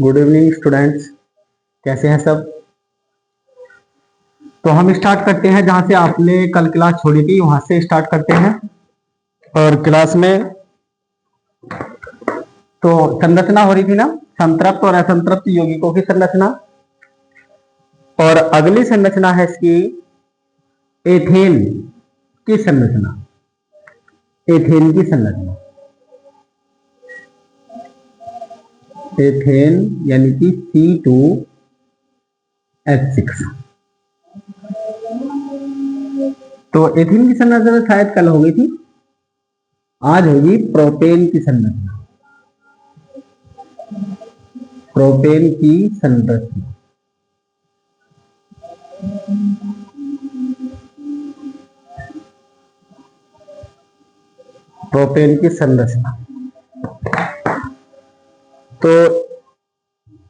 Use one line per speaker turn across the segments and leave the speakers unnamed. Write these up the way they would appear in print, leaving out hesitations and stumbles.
Good evening students, कैसे हैं सब। तो हम स्टार्ट करते हैं जहां से आपने कल क्लास छोड़ी थी, वहां से स्टार्ट करते हैं। और क्लास में तो संरचना हो रही थी ना, संतृप्त और असंतृप्त यौगिकों की संरचना। और अगली संरचना है इसकी एथेन की संरचना। एथेन की संरचना, एथेन यानी कि C2H6। तो एथेन की संरचना शायद कल हो गई थी, आज होगी प्रोपेन की संरचना। प्रोपेन की संरचना, प्रोपेन की संरचना। तो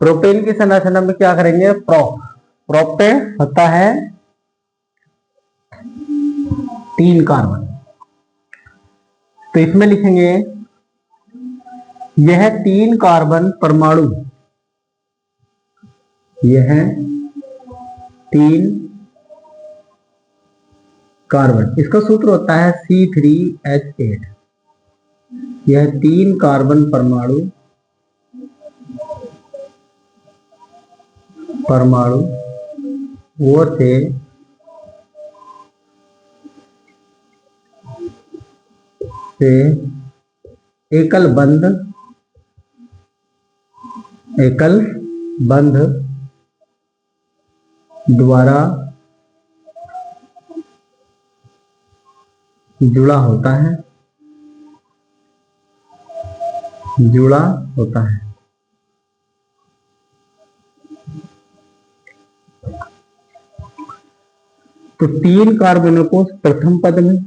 प्रोपेन की संरचना में क्या करेंगे, प्रोप पे होता है 3 कार्बन। तो इसमें लिखेंगे यह 3 कार्बन परमाणु, यह 3 कार्बन, इसका सूत्र होता है C3H8। यह 3 कार्बन परमाणु वो थे एकल बंध द्वारा जुड़ा होता है। तो 3 कार्बनों को प्रथम पद में,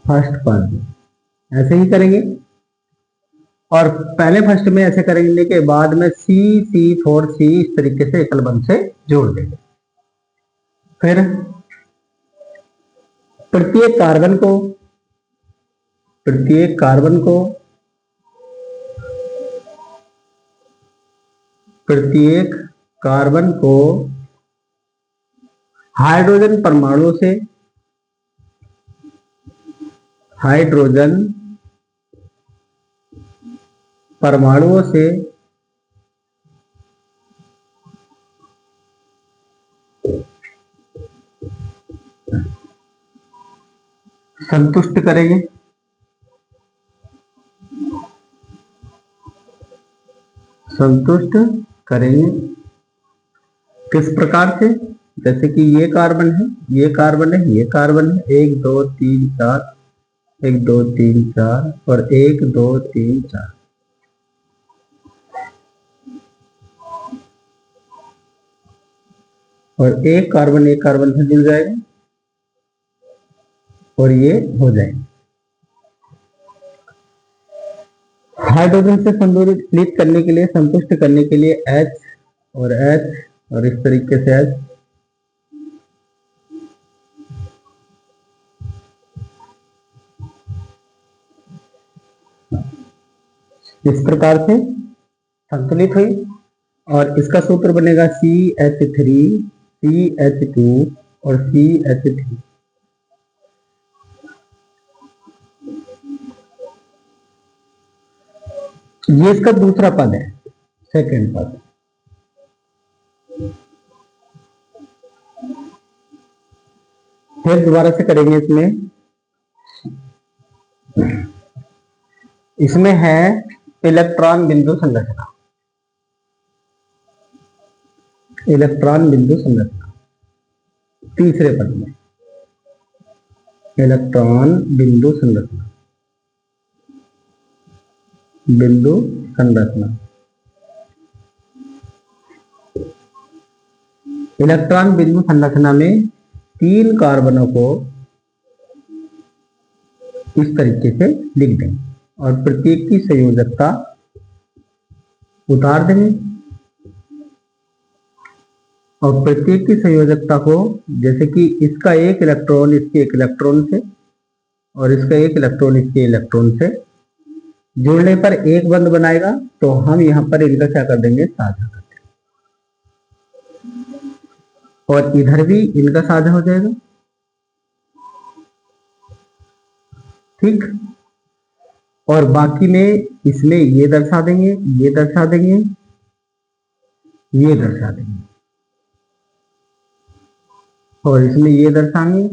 फर्स्ट पद में ऐसे ही करेंगे, और पहले फर्स्ट में ऐसे करेंगे के बाद में C4C इस तरीके से एकल बंध से जोड़ देंगे। फिर प्रत्येक कार्बन को हाइड्रोजन परमाणुओं से संतुष्ट करेंगे। किस प्रकार से, जैसे कि ये कार्बन है, ये कार्बन है, ये कार्बन है, 1 2 3 4, 1 2 3 4 और 1 2 3 4। और एक कार्बन से जुड़ जाएगा और ये हो जाएगा। हाइड्रोजन से संतुलित करने के लिए, संतुष्ट करने के लिए H और इस तरीके से H। इस प्रकार से संतुलित हुई और इसका सूत्र बनेगा CH3 CH2 और CH3। ये इसका दूसरा पद है, सेकंड पद। फिर दोबारा से करेंगे, इसमें है इलेक्ट्रॉन बिंदु संरचना। तीसरे पद में इलेक्ट्रॉन बिंदु संरचना। इलेक्ट्रॉन बिंदु संरचना में 3 कार्बनों को इस तरीके से लिख देंगे और प्रत्येक की संयोजकता उतार देंगे। और प्रत्येक की संयोजकता को, जैसे कि इसका एक इलेक्ट्रॉन इसके एक इलेक्ट्रॉन से और इसका एक इलेक्ट्रॉन इसके इलेक्ट्रॉन से जोड़ने पर एक बंध बनाएगा, तो हम यहां पर इनका क्या कर देंगे, साझा कर देंगे, और इधर भी इनका साझा हो जाएगा। ठीक, और बाकी में इसमें ये दर्शा देंगे, ये दर्शा देंगे, ये दर्शा देंगे, और इसमें ये दर्शाएंगे।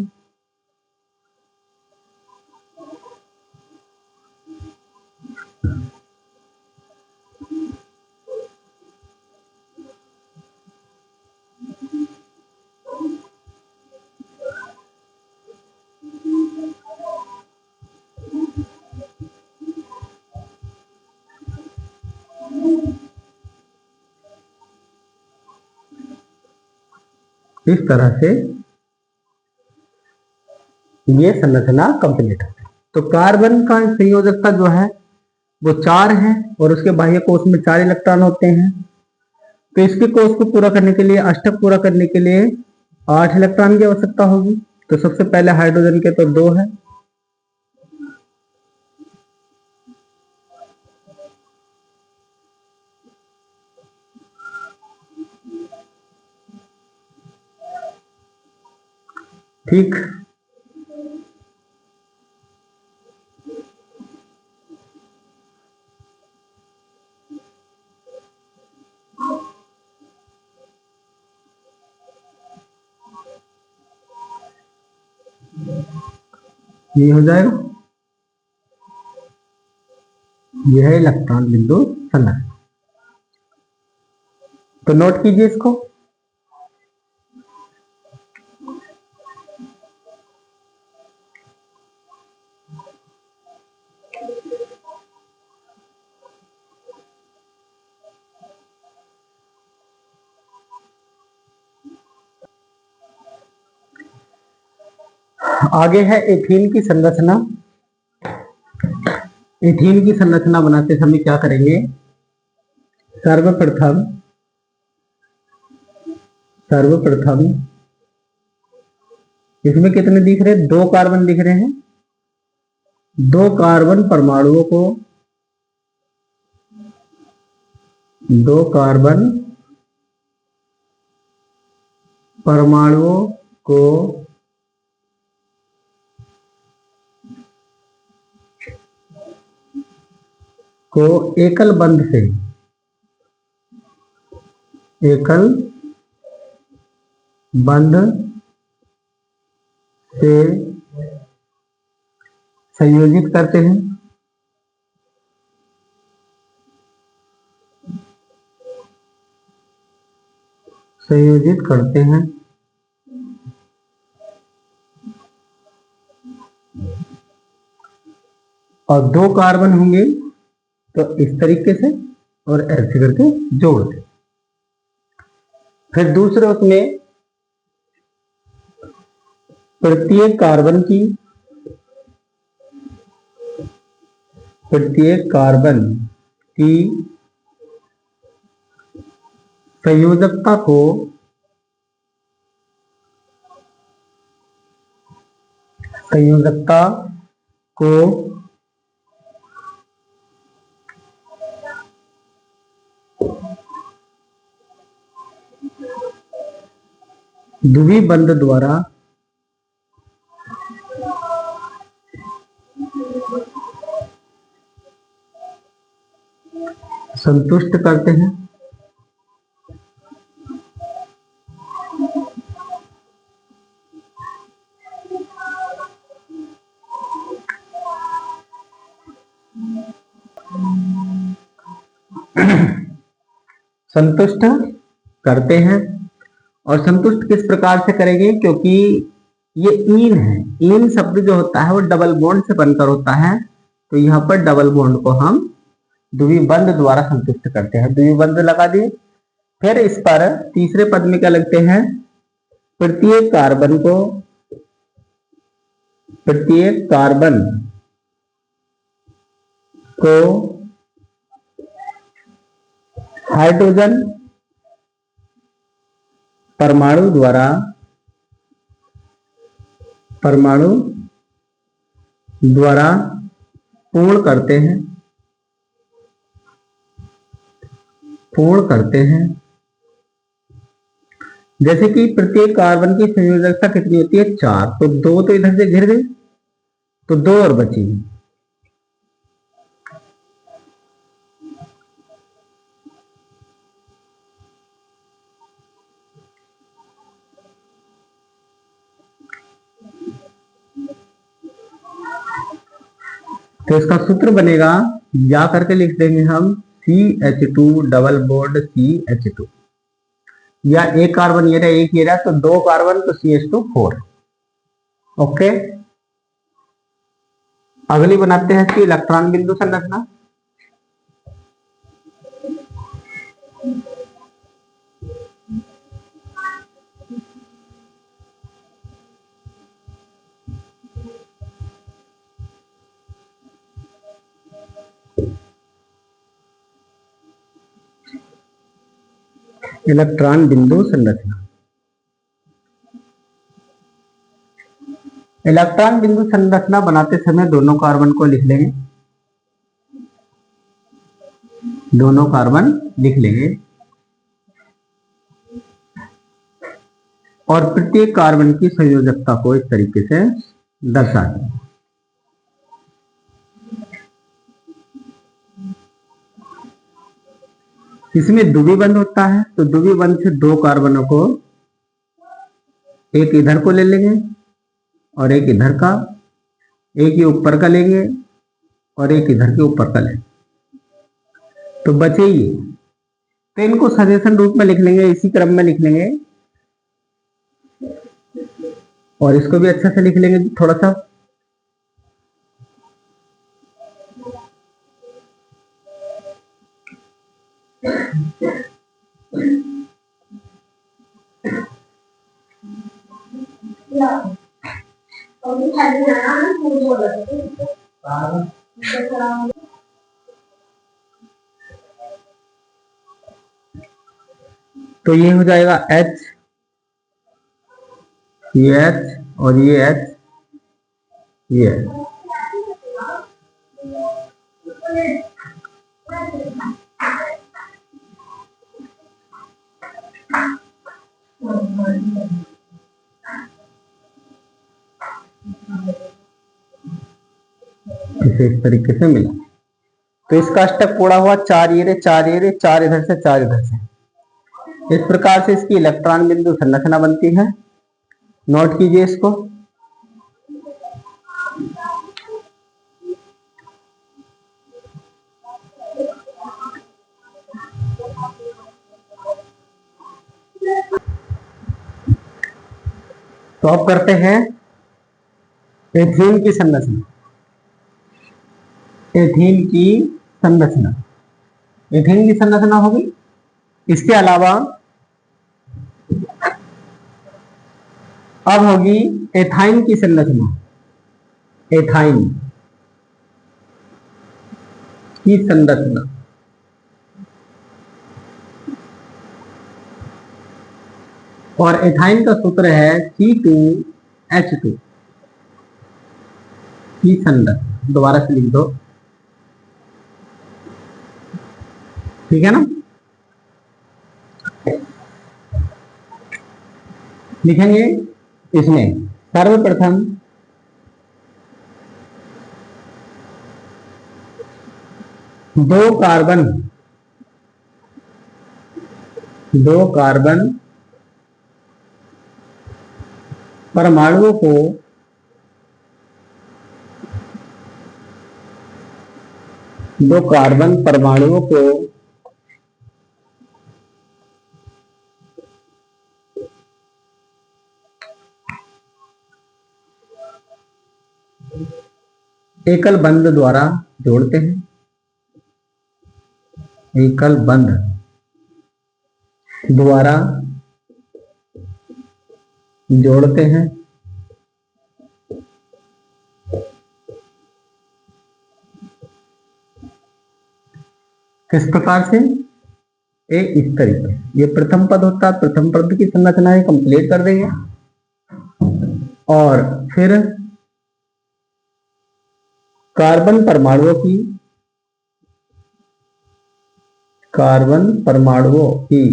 इस तरह से ये संरचना कंप्लीट है। तो कार्बन का संयोजकता जो है वो 4 है, और उसके बाह्य कोश में 4 इलेक्ट्रॉन होते हैं। तो इसके कोश को पूरा करने के लिए, अष्टक पूरा करने के लिए 8 इलेक्ट्रॉन की आवश्यकता होगी। तो सबसे पहले हाइड्रोजन के तो 2 है, ठीक। ये हो जाएगा, यह है इलेक्ट्रॉन बिंदु संरचना। तो नोट कीजिए इसको। आगे है एथीन की संरचना। एथीन की संरचना बनाते समय क्या करेंगे, सर्वप्रथम इसमें कितने दिख रहे हैं, 2 कार्बन दिख रहे हैं। 2 कार्बन परमाणुओं को, 2 कार्बन परमाणुओं को एकल बंध से, एकल बंध से संयोजित करते हैं। संयोजित करते हैं, और 2 कार्बन होंगे तो इस तरीके से, और ऐसे करके जोड़ दें। फिर दूसरे उसमें प्रत्येक कार्बन की संयोजकता को द्विबंध बंध द्वारा संतुष्ट करते हैं। संतुष्ट करते हैं, और संतुष्ट किस प्रकार से करेंगे, क्योंकि ये ईन है। ईन शब्द जो होता है वो डबल बॉन्ड से बनकर होता है, तो यहाँ पर डबल बॉन्ड को हम द्विबंध द्वारा संतुष्ट करते हैं। द्विबंध लगा दिए। फिर इस पर तीसरे पद में क्या लगते हैं, प्रत्येक कार्बन को हाइड्रोजन परमाणु द्वारा पूर्ण करते हैं। पूर्ण करते हैं। जैसे कि प्रत्येक कार्बन की संयोजकता कितनी होती है? 4, तो 2 तो इधर से घिर गई, तो 2 और बची। तो इसका सूत्र बनेगा, या करके लिख देंगे हम CH2 डबल बॉन्ड CH2, या एक कार्बन ये रहा, एक ये रहा, तो 2 कार्बन तो CH2 4। ओके, अगली बनाते हैं इसकी इलेक्ट्रॉन बिंदु संरचना। इलेक्ट्रॉन बिंदु संरचना। इलेक्ट्रॉन बिंदु संरचना बनाते समय दोनों कार्बन को लिख लेंगे, दोनों कार्बन लिख लेंगे, और प्रत्येक कार्बन की संयोजकता को इस तरीके से दर्शा देंगे। इसमें द्विबंध होता है, तो द्विबंध से 2 कार्बनों को एक इधर को ले लेंगे और एक इधर का, एक ये ऊपर का लेंगे और एक इधर के ऊपर का लेंगे, तो बचे ये। तो इनको सजेशन रूप में लिख लेंगे, इसी क्रम में लिख लेंगे, और इसको भी अच्छे से लिख लेंगे थोड़ा सा। तो ये हो जाएगा H, ये H और ये H, ये H। इसे इस तरीके से मिला, तो इसका अष्टक पूरा हुआ, 4 ये रे, 4 ये रे, 4 इधर से, 4 इधर से। इस प्रकार से इसकी इलेक्ट्रॉन बिंदु संरचना बनती है। नोट कीजिए इसको। तो अब करते हैं एथीन की संरचना। एथीन की संरचना, एथीन की संरचना होगी। इसके अलावा अब होगी एथाइन की संरचना। एथाइन की संरचना, और एथाइन का सूत्र है C2H2 की संरचना। दोबारा से लिख दो, ठीक है ना। लिखेंगे इसमें सर्वप्रथम दो कार्बन परमाणुओं को एकल बंध द्वारा जोड़ते हैं। एकल बंध द्वारा जोड़ते हैं। किस प्रकार से? इस तरीके, ये प्रथम पद होता है, प्रथम पद की संरचना कंप्लीट कर देंगे, और फिर कार्बन परमाणुओं की कार्बन परमाणुओं की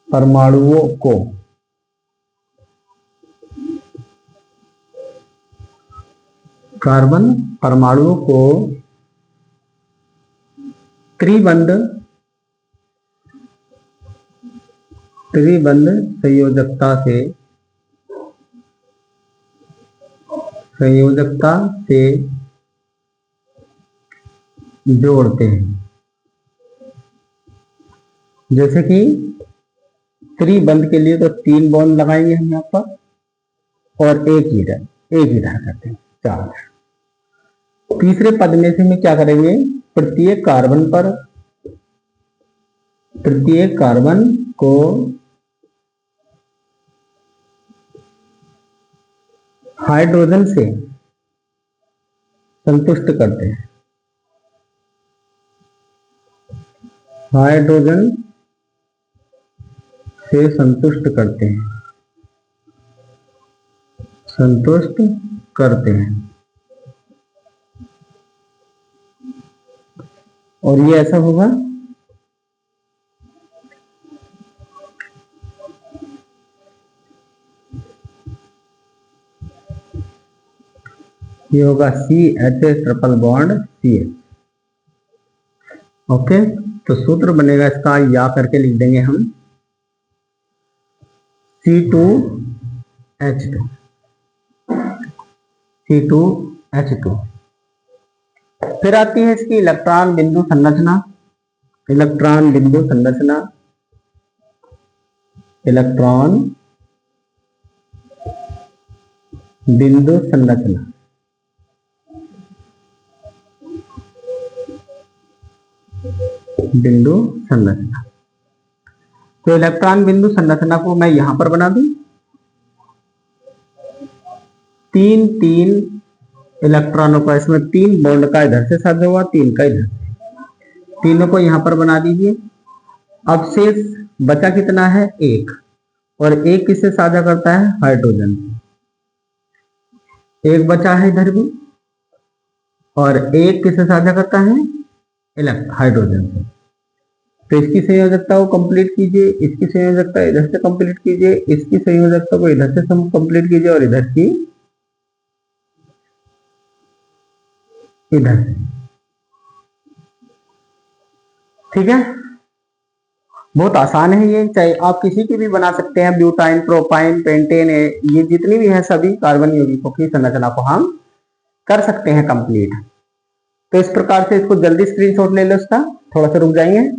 परमाणुओं को कार्बन परमाणुओं को त्रिबंध संयोजकता से जोड़ते हैं। जैसे कि त्रिबंध के लिए तो 3 बॉन्ड लगाएंगे हम यहाँ पर, और एक ही करते हैं 4। तीसरे पद में से में क्या करेंगे, प्रत्येक कार्बन को हाइड्रोजन से संतुष्ट करते हैं। हाइड्रोजन से संतुष्ट करते हैं। और ये ऐसा होगा ये होगा CH triple bond CH। Okay, तो सूत्र बनेगा इसका, या करके लिख देंगे हम C2H2। फिर आती है इसकी इलेक्ट्रॉन बिंदु संरचना। इलेक्ट्रॉन बिंदु संरचना तो इलेक्ट्रॉन बिंदु संरचना को मैं यहां पर बना दूं। 3 इलेक्ट्रॉनों का, इसमें 3 बॉन्ड का इधर से साझा हुआ, 3 का इधर से, तीनों को यहां पर बना दीजिए। अब शेष बचा कितना है, 1, और 1 किससे साझा करता है, हाइड्रोजन। 1 बचा है इधर भी, और 1 किससे साझा करता है, हाइड्रोजन से। तो इसकी संयोजकता को कंप्लीट कीजिए, इसकी संयोजकता इधर से कंप्लीट कीजिए, इसकी संयोजकता को इधर से कंप्लीट कीजिए, और इधर की इधर से। ठीक है, बहुत आसान है ये, चाहे आप किसी की भी बना सकते हैं। ब्यूटाइन, प्रोपाइन, पेंटेन, ये जितनी भी है सभी कार्बन यौगिकों की संरचना को हम कर सकते हैं कंप्लीट। तो इस प्रकार से इसको जल्दी स्क्रीनशॉट ले लो इसका, थोड़ा सा रुक जाएंगे।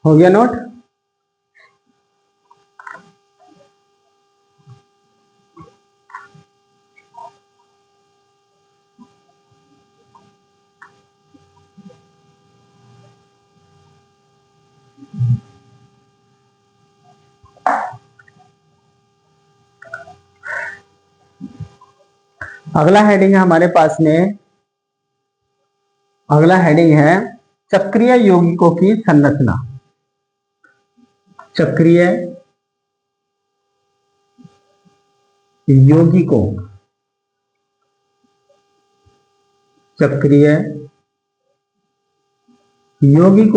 हो गया नोट? अगला हेडिंग है हमारे पास में, अगला हेडिंग है चक्रीय यौगिकों की संरचना। चक्रीय यौगिकों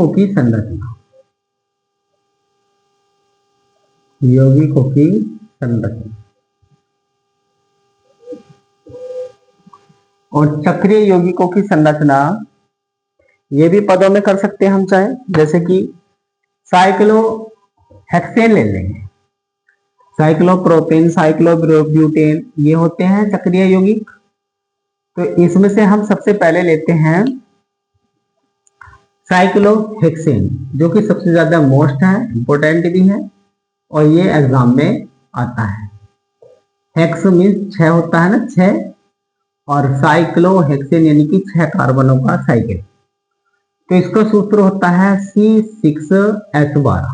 की संरचना। और चक्रीय यौगिकों की संरचना ये भी पदों में कर सकते हैं हम चाहे, जैसे कि साइक्लोहेक्सेन ले लेंगे, साइक्लोप्रोपेन, साइक्लोब्यूटेन, ये होते हैं चक्रीय यौगिक। तो इसमें से हम सबसे पहले लेते हैं साइक्लोहेक्सेन, जो कि सबसे ज्यादा मोस्ट है, इंपोर्टेंट भी है, और ये एग्जाम में आता है। हेक्स मीन्स 6 होता है ना, 6, और साइक्लोहेक्सेन यानी कि 6 कार्बनों का साइकिल। तो इसका सूत्र होता है C6H12।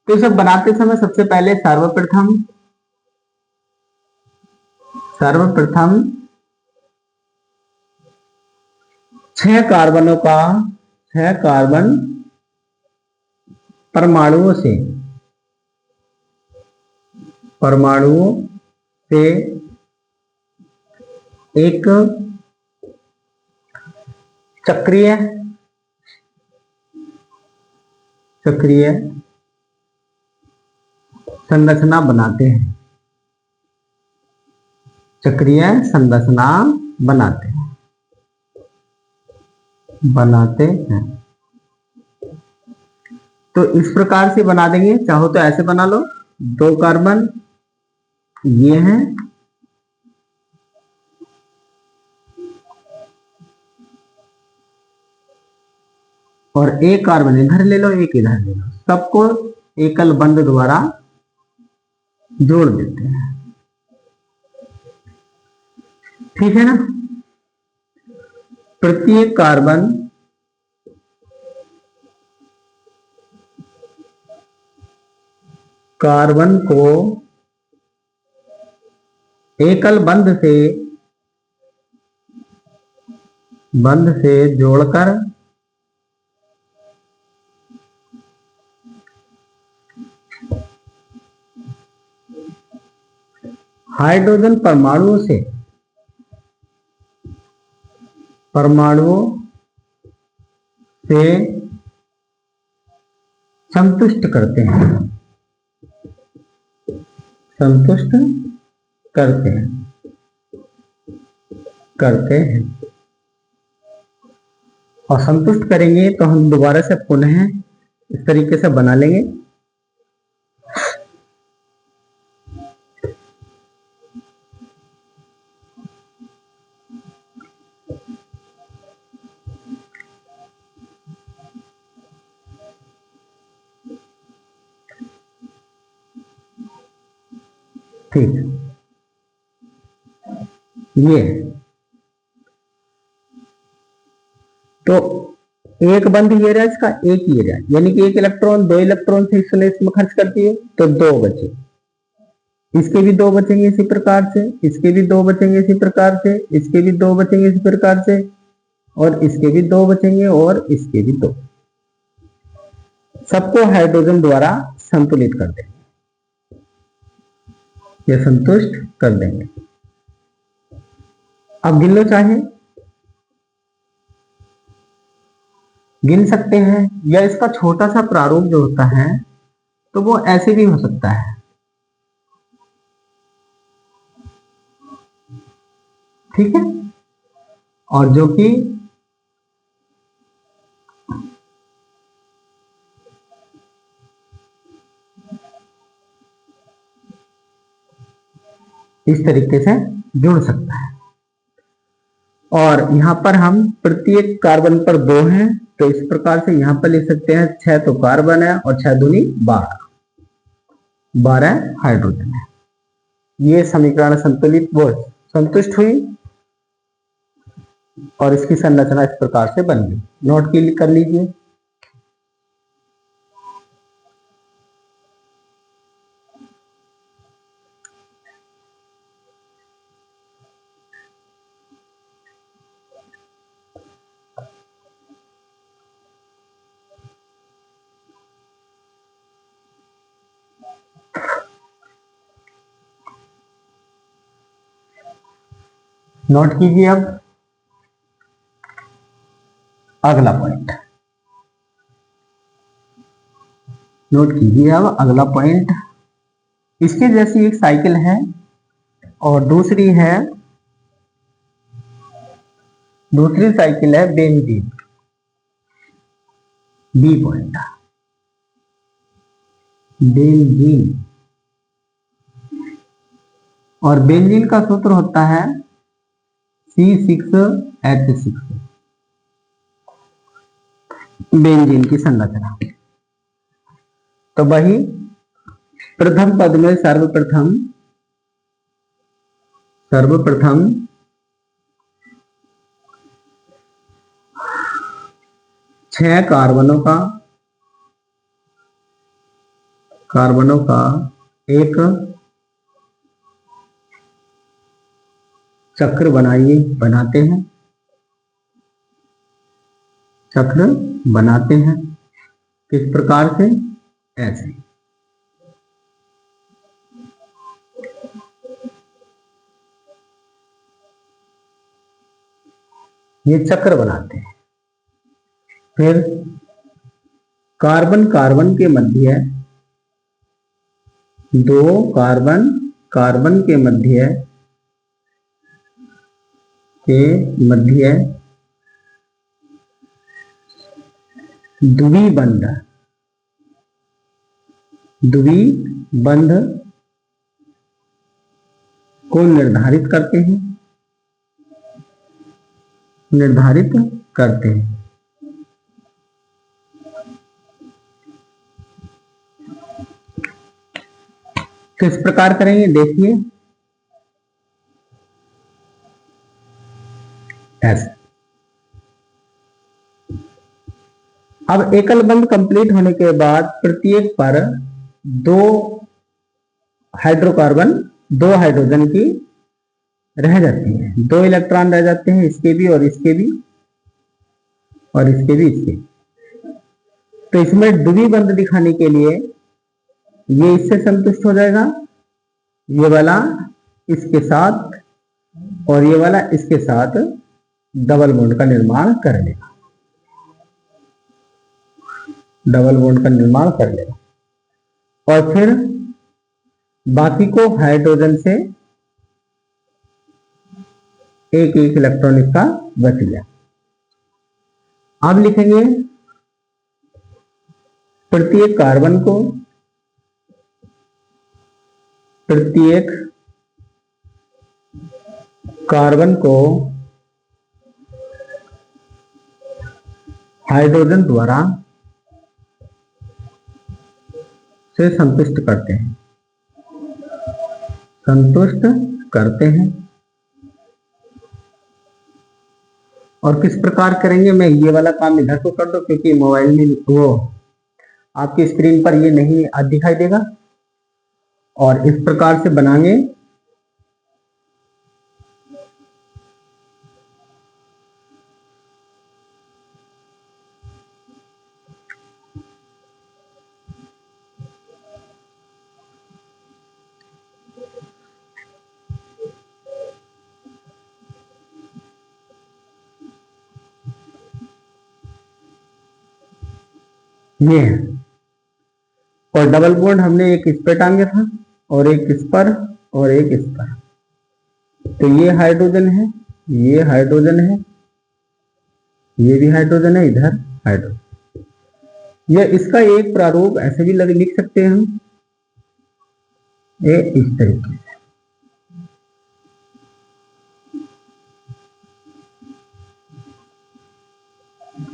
तो इसे बनाते समय सबसे पहले सर्वप्रथम सर्वप्रथम 6 कार्बनों का 6 कार्बन परमाणुओं से एक चक्रीय चक्रीय संरचना बनाते हैं। चक्रीय संरचना बनाते हैं तो इस प्रकार से बना देंगे। चाहो तो ऐसे बना लो, 2 कार्बन ये हैं और 1 कार्बन इधर ले लो, 1 इधर ले लो, सबको एकल बंध द्वारा जोड़ देते हैं। ठीक है ना। प्रत्येक कार्बन को एकल बंध से जोड़कर हाइड्रोजन परमाणुओं से संतुष्ट करते हैं और संतुष्ट करेंगे तो हम दोबारा से पुनः इस तरीके से बना लेंगे। ठीक, ये तो एक बंध ये रहा, इसका एक ये रहा, यानी कि 1 इलेक्ट्रॉन 2 इलेक्ट्रॉन से इसमें खर्च करती है तो 2 बचे। इसके भी 2 बचेंगे इसी प्रकार से, इसके भी 2 बचेंगे इसी प्रकार से, इसके भी 2 बचेंगे इसी प्रकार से, और इसके भी 2 बचेंगे और इसके भी 2। सबको हाइड्रोजन द्वारा संतुलित कर देंगे या संतुष्ट कर देंगे। अब गिन लो, चाहे गिन सकते हैं, या इसका छोटा सा प्रारूप जो होता है तो वो ऐसे भी हो सकता है। ठीक है, और जो कि इस तरीके से जुड़ सकता है। और यहां पर हम प्रत्येक कार्बन पर 2 हैं तो इस प्रकार से यहां पर लिख सकते हैं 6 तो कार्बन है और 6 दूनी 12 हाइड्रोजन है। ये समीकरण संतुष्ट हुई और इसकी संरचना इस प्रकार से बन गई। नोट कर लीजिए। नोट कीजिए। अब अगला पॉइंट नोट कीजिए। अब अगला पॉइंट, इसके जैसी एक साइकिल है और दूसरी साइकिल है बेंजीन। बी पॉइंट, बेंजीन, और बेंजीन का सूत्र होता है C6H6। बेंजीन की संरचना तो वही प्रथम पद में सर्वप्रथम 6 कार्बनों का कार्बनों का एक चक्र बनाते हैं, चक्र बनाते हैं। किस प्रकार से? ऐसे। ये चक्र बनाते हैं। फिर कार्बन कार्बन के मध्य, दो कार्बन कार्बन के मध्य द्विबंध को निर्धारित करते हैं। किस प्रकार करेंगे देखिए, ऐसे। अब एकल बंध कंप्लीट होने के बाद प्रत्येक पर दो हाइड्रोजन की रह जाती है, दो इलेक्ट्रॉन रह जाते हैं, इसके भी और इसके भी और इसके भी इसके। तो इसमें द्विबंध दिखाने के लिए ये इससे संतुष्ट हो जाएगा, ये वाला इसके साथ और ये वाला इसके साथ डबल बॉन्ड का निर्माण कर लेगा, और फिर बाकी को हाइड्रोजन से एक एक इलेक्ट्रॉन इसका बच गया। अब लिखेंगे प्रत्येक कार्बन को हाइड्रोजन द्वारा से संतुष्ट करते हैं। और किस प्रकार करेंगे, मैं ये वाला काम इधर को कर दो क्योंकि मोबाइल में वो आपकी स्क्रीन पर ये नहीं दिखाई देगा। और इस प्रकार से बनाएंगे। ये है, और डबल बॉन्ड हमने एक इस पे टांगे था और एक इस पर और एक इस पर। तो ये हाइड्रोजन है, ये हाइड्रोजन है, ये भी हाइड्रोजन है, इधर हाइड्रोजन। ये इसका एक प्रारूप ऐसे भी लिख सकते हैं हम, ये इस तरीके से।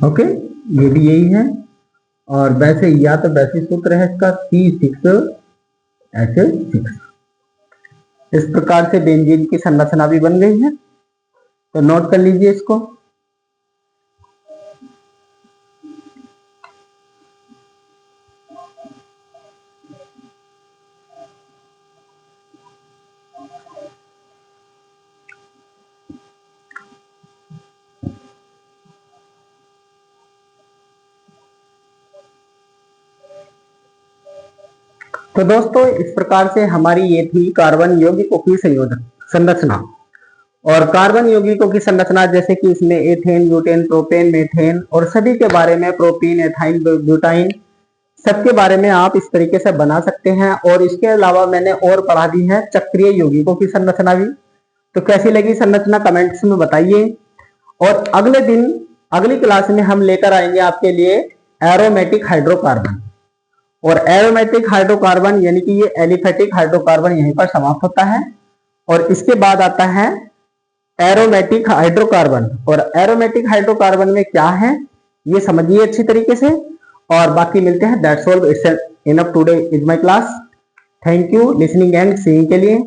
ओके, ये भी यही है। और वैसे या तो वैसे सूत्र है इसका C6H6। इस प्रकार से बेंजीन की संरचना भी बन गई है, तो नोट कर लीजिए इसको। तो दोस्तों इस प्रकार से हमारी ये थी कार्बन यौगिकों की संयोजन संरचना। और कार्बन यौगिकों की संरचना जैसे कि इसमें एथेन, ब्यूटेन, प्रोपेन, मेथेन और सभी के बारे में, प्रोपीन, एथाइन, ब्यूटाइन, सबके बारे में आप इस तरीके से बना सकते हैं। और इसके अलावा मैंने और पढ़ा दी है चक्रीय यौगिकों की संरचना भी। तो कैसी लगी संरचना कमेंट्स में बताइए। और अगले दिन अगली क्लास में हम लेकर आएंगे आपके लिए एरोमेटिक हाइड्रोकार्बन। और एरोमेटिक हाइड्रोकार्बन यानी कि ये एलिफेटिक हाइड्रोकार्बन यहीं पर समाप्त होता है। और इसके बाद आता है एरोमेटिक हाइड्रोकार्बन। और एरोमेटिक हाइड्रोकार्बन में क्या है ये समझिए अच्छी तरीके से। और बाकी मिलते हैं। That's all, it's enough today is my class. Thank you listening and seeing के लिए।